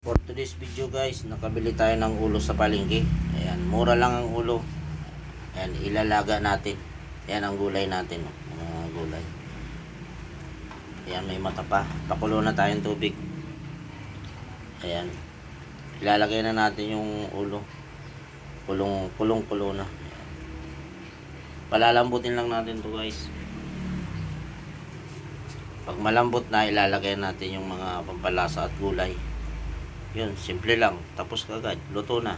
For today's video guys, nakabili tayo ng ulo sa palengke. Ayan, mura lang ang ulo. Ayan, ilalaga natin. Ayan ang gulay natin, mga gulay. Ayan, may mata pa. Pakulo na tayong tubig. Ayan. Ilalagay na natin yung ulo. Kulong-kulo na. Ayan. Palalambutin lang natin to guys. Pag malambot na, ilalagay natin yung mga pampalasa at gulay. Yun, simple lang. Tapos kagad, luto na.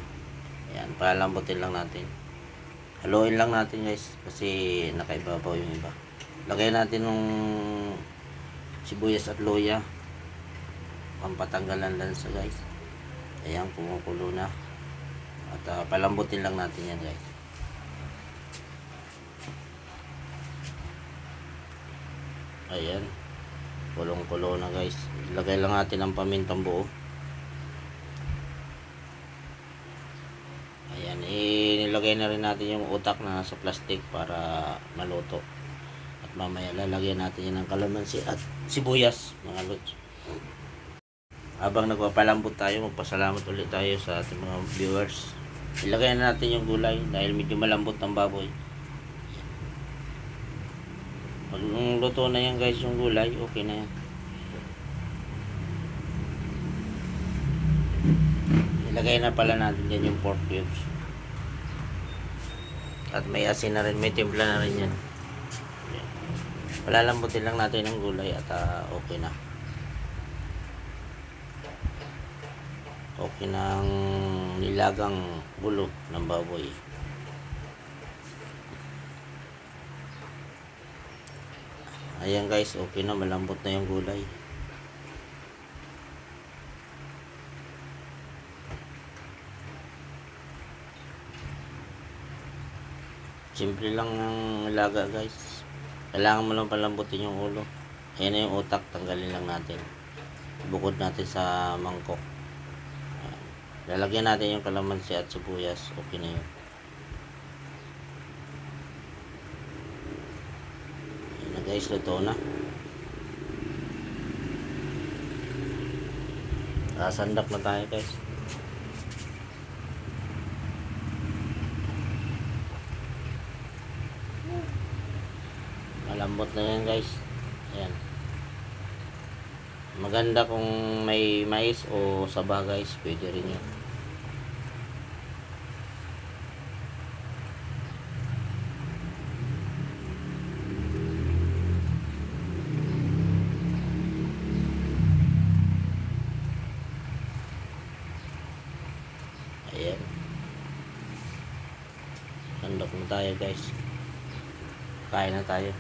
Ayan, palalambutin lang natin. Haluin lang natin guys, kasi nakaibabaw yung iba. Lagay natin ng sibuyas at luya. Pampatanggal ng lansa guys. Ayan, kumukulo na. At palambutin lang natin yan guys. Ayan, kulong-kulo na guys. Lagay lang natin ang pamintang buo. Ayan, nilagay na rin natin yung utak na nasa plastic para maluto. At mamaya lalagyan natin yan ng kalamansi at sibuyas, mga lods. Habang nagpapalambot tayo, magpasalamat ulit tayo sa ating mga viewers. Ilagay na natin yung gulay dahil medyo malambot ng baboy. Pag luto na yan guys yung gulay, okay na yan. Ilagay na pala natin dyan yung pork cubes. At may asin na rin, may timpla na rin yan. Palalambutin lang natin ang gulay at okay na. Okay na ang nilagang ulo ng baboy. Ayan guys, okay na, malambot na yung gulay. Simple lang ang laga guys. Kailangan mo lang palambutin yung ulo. Ayan na yung utak, tanggalin lang natin. Bukod natin sa mangkok. Lalagyan natin yung kalamansi at sibuyas. Okay na yun. Ayan na guys, luto na. Sasandak na tayo guys. Malambot na yan guys. Ayan. Maganda kung may mais o saba guys, pwede rin yun. Ayan. Sandok na tayo guys. Kain na tayo.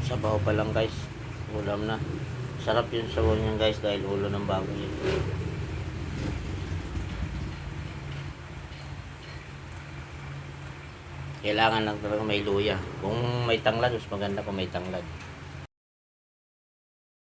Sabaw pa lang guys, ulam na. Sarap yung sabaw niyan guys dahil ulo ng baboy yun. Kailangan lang talaga may luya. Kung may tanglad, mas maganda kung may tanglad.